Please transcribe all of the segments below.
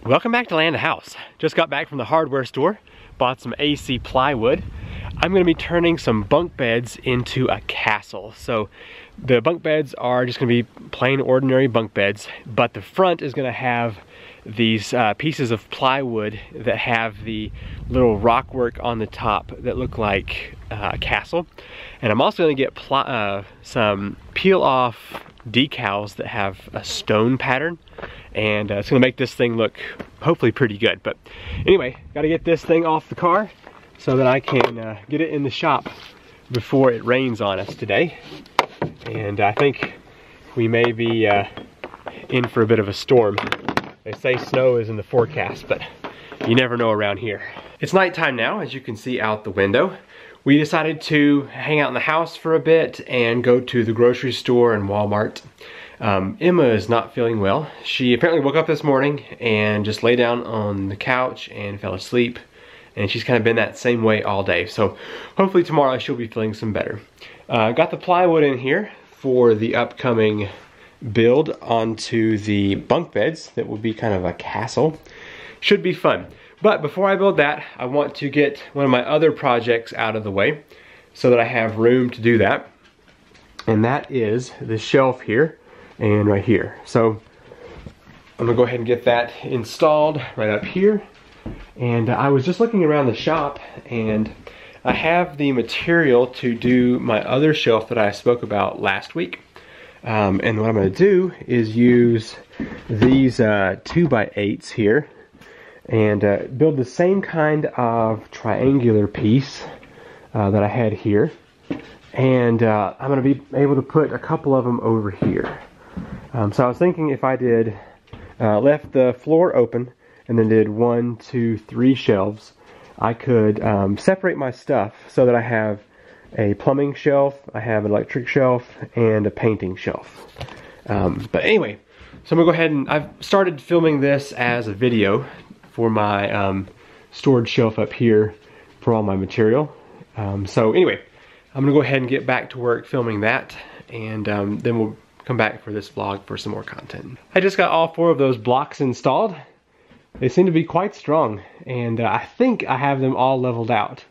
Welcome back to Land House. Just got back from the hardware store, bought some AC plywood. I'm gonna be turning some bunk beds into a castle. So the bunk beds are just gonna be plain ordinary bunk beds, but the front is gonna have these pieces of plywood that have the little rock work on the top that look like a castle. And I'm also gonna get some peel off decals that have a stone pattern, and it's gonna make this thing look hopefully pretty good. But anyway, gotta get this thing off the car so that I can get it in the shop before it rains on us today. And I think we may be in for a bit of a storm. They say snow is in the forecast, but you never know around here. It's nighttime now, as you can see out the window. We decided to hang out in the house for a bit and go to the grocery store and Walmart. Emma is not feeling well. She apparently woke up this morning and just lay down on the couch and fell asleep. And she's kind of been that same way all day. So hopefully tomorrow she'll be feeling some better. Got the plywood in here for the upcoming build onto the bunk beds that will be kind of a castle. Should be fun. But before I build that, I want to get one of my other projects out of the way so that I have room to do that. And that is the shelf here and right here. So I'm gonna go ahead and get that installed right up here. And I was just looking around the shop and I have the material to do my other shelf that I spoke about last week. And what I'm gonna do is use these 2x8s here and build the same kind of triangular piece that I had here. And I'm gonna be able to put a couple of them over here. So I was thinking if I did, left the floor open and then did 1, 2, 3 shelves, I could separate my stuff so that I have a plumbing shelf, I have an electric shelf, and a painting shelf. But anyway, so I'm gonna go ahead and I've started filming this as a video for my storage shelf up here for all my material. So anyway, I'm gonna go ahead and get back to work filming that, and then we'll come back for this vlog for some more content. I just got all 4 of those blocks installed. They seem to be quite strong, and I think I have them all leveled out.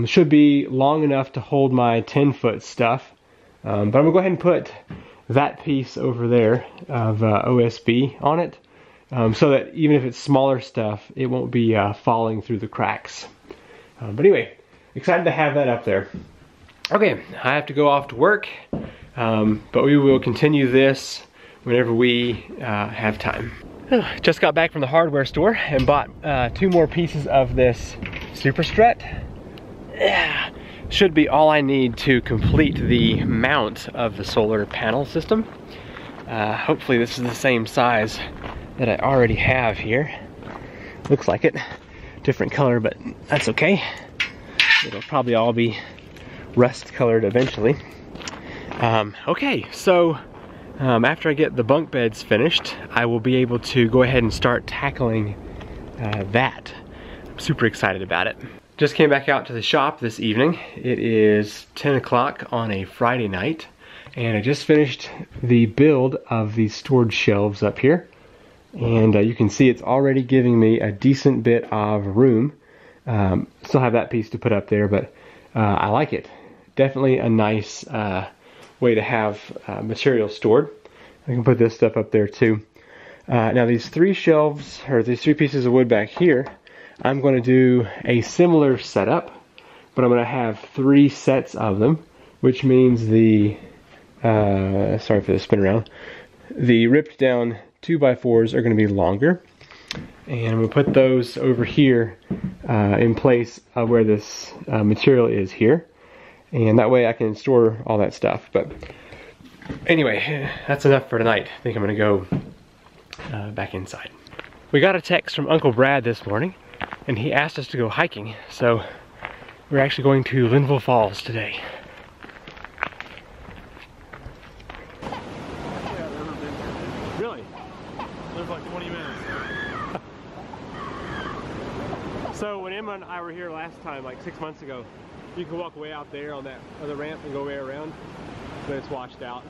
Should be long enough to hold my 10-foot stuff, but I'm gonna go ahead and put that piece over there of OSB on it, so that even if it's smaller stuff, it won't be falling through the cracks. But anyway, excited to have that up there. Okay, I have to go off to work, but we will continue this whenever we have time. Just got back from the hardware store and bought 2 more pieces of this super strut. Yeah, should be all I need to complete the mount of the solar panel system. Hopefully this is the same size that I already have here. Looks like it. Different color, but that's okay. It'll probably all be rust colored eventually. Okay, so after I get the bunk beds finished, I will be able to go ahead and start tackling that. I'm super excited about it. Just came back out to the shop this evening. It is 10 o'clock on a Friday night, and I just finished the build of these storage shelves up here. And you can see it's already giving me a decent bit of room. Still have that piece to put up there, but I like it. Definitely a nice way to have material stored. I can put this stuff up there too. Now these 3 shelves, or these 3 pieces of wood back here, I'm going to do a similar setup, but I'm going to have 3 sets of them, which means the, sorry for the spin around, the ripped down 2x4s are going to be longer, and I'm going to put those over here in place of where this material is here, and that way I can store all that stuff. But anyway, that's enough for tonight. I think I'm going to go back inside. We got a text from Uncle Brad this morning, and he asked us to go hiking, so we're actually going to Linville Falls today. Really? Live like 20 minutes. So when Emma and I were here last time, like 6 months ago, you can walk way out there on that other ramp and go way around, but it's washed out.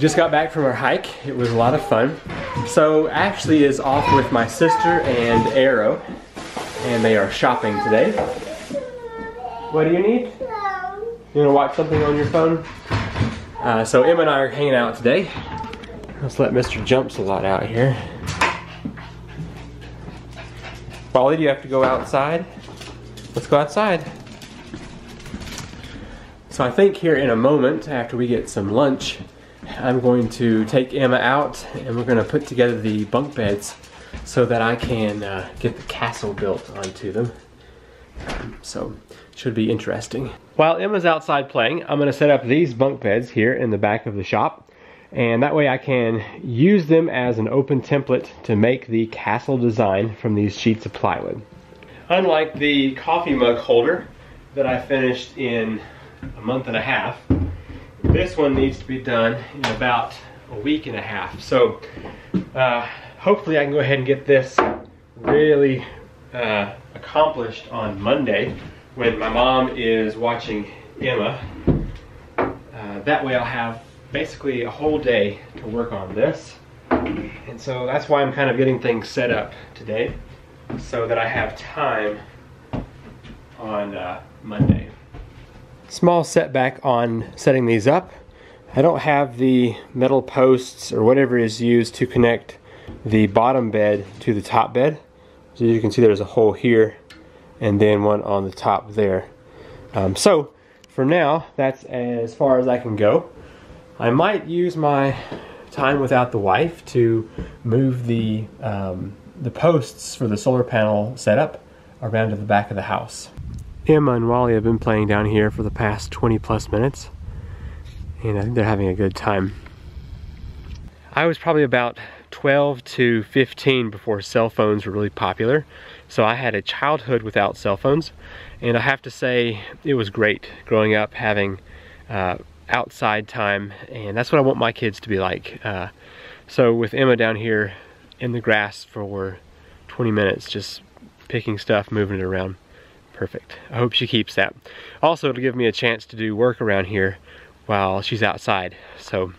Just got back from our hike. It was a lot of fun. So Ashley is off with my sister and Arrow, and they are shopping today. What do you need? You want to watch something on your phone? So Emma and I are hanging out today. Let's let Mr. Jumps-a-lot out here. Wally, do you have to go outside? Let's go outside. So I think here in a moment, after we get some lunch, I'm going to take Emma out and we're going to put together the bunk beds so that I can get the castle built onto them. So it should be interesting. While Emma's outside playing, I'm going to set up these bunk beds here in the back of the shop. And that way I can use them as an open template to make the castle design from these sheets of plywood. Unlike the coffee mug holder that I finished in a month and a half, this one needs to be done in about a week and a half. So hopefully I can go ahead and get this really accomplished on Monday when my mom is watching Emma. That way I'll have basically a whole day to work on this. And so that's why I'm kind of getting things set up today so that I have time on Monday. Small setback on setting these up. I don't have the metal posts or whatever is used to connect the bottom bed to the top bed. So you can see there's a hole here and then one on the top there. So for now, that's as far as I can go. I might use my time without the wife to move the posts for the solar panel setup around to the back of the house. Emma and Wally have been playing down here for the past 20+ minutes, and I think they're having a good time. I was probably about 12 to 15 before cell phones were really popular, so I had a childhood without cell phones, and I have to say it was great growing up having outside time, and that's what I want my kids to be like. So with Emma down here in the grass for 20 minutes just picking stuff, moving it around, perfect. I hope she keeps that. Also, it'll give me a chance to do work around here while she's outside, so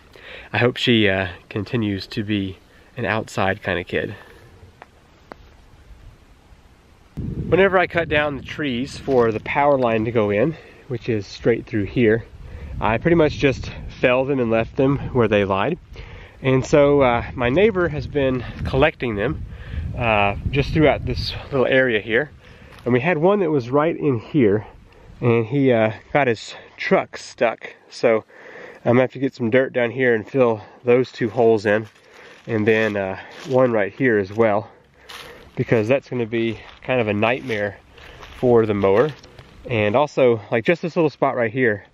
I hope she continues to be an outside kind of kid. Whenever I cut down the trees for the power line to go in, which is straight through here, I pretty much just felled them and left them where they lied. And so my neighbor has been collecting them just throughout this little area here. And we had one that was right in here, and he got his truck stuck. So I'm gonna have to get some dirt down here and fill those two holes in. And then one right here as well, because that's gonna be kind of a nightmare for the mower. And also, like just this little spot right here,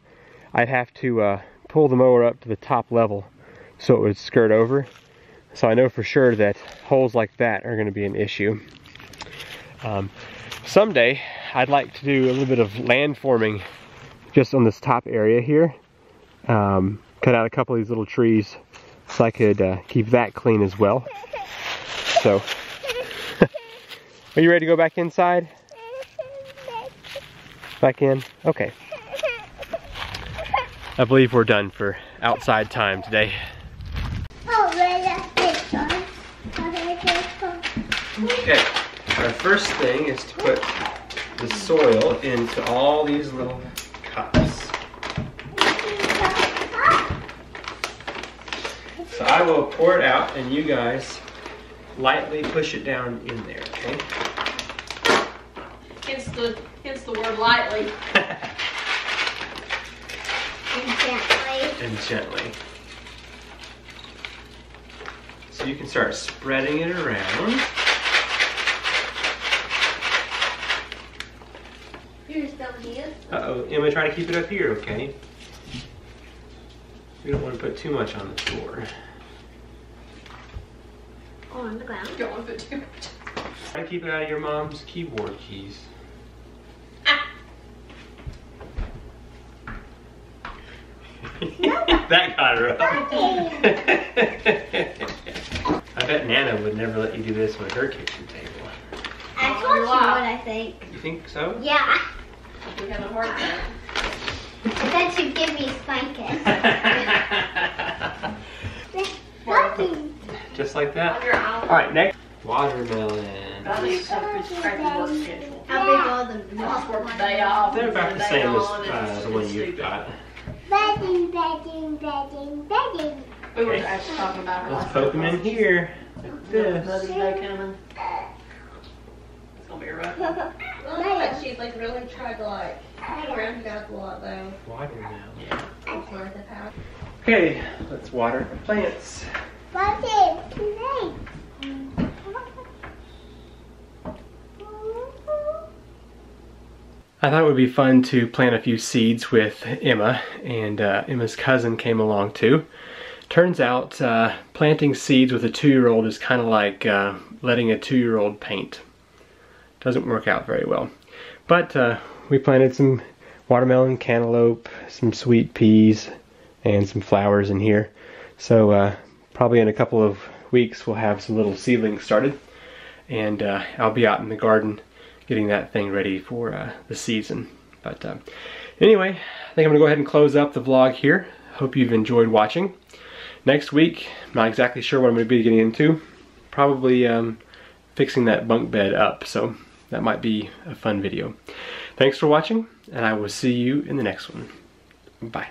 I'd have to pull the mower up to the top level so it would skirt over. So I know for sure that holes like that are going to be an issue. Someday I'd like to do a little bit of land forming just on this top area here. Cut out a couple of these little trees so I could keep that clean as well. So, are you ready to go back inside? Back in? Okay. I believe we're done for outside time today. Okay, our first thing is to put the soil into all these little cups. So I will pour it out and you guys lightly push it down in there, okay? Hence the word lightly. And gently. So you can start spreading it around. You're still here. Uh-oh, Emma, try to keep it up here, okay? We don't want to put too much on the floor. On the ground. Don't want to put too much. Try to keep it out of your mom's keyboard keys. That got her up. I bet Nana would never let you do this with her kitchen table. I thought she would, I think. You think so? Yeah. We have a hard time. Then she'd give me a spanking. Just like that. On your own. All right, next. Watermelon. I need to put scrappy work schedule. How big are the I'll work the day off. They're about the day same on, as it's the one you've stupid. got. We were actually talking about her Let's last poke them in here. Like Mother's this. Day coming. It's gonna be rough. Well, Like she's like really tried to like round it out a lot though. Watermelon. It's worth the power. Okay, let's water the plants. I thought it would be fun to plant a few seeds with Emma, and Emma's cousin came along too. Turns out planting seeds with a 2-year-old is kind of like letting a 2-year-old paint. Doesn't work out very well. But we planted some watermelon, cantaloupe, some sweet peas, and some flowers in here. So probably in a couple of weeks we'll have some little seedlings started, and I'll be out in the garden getting that thing ready for the season. But anyway, I think I'm gonna go ahead and close up the vlog here. Hope you've enjoyed watching. Next week, I'm not exactly sure what I'm gonna be getting into. Probably fixing that bunk bed up, so that might be a fun video. Thanks for watching, and I will see you in the next one. Bye.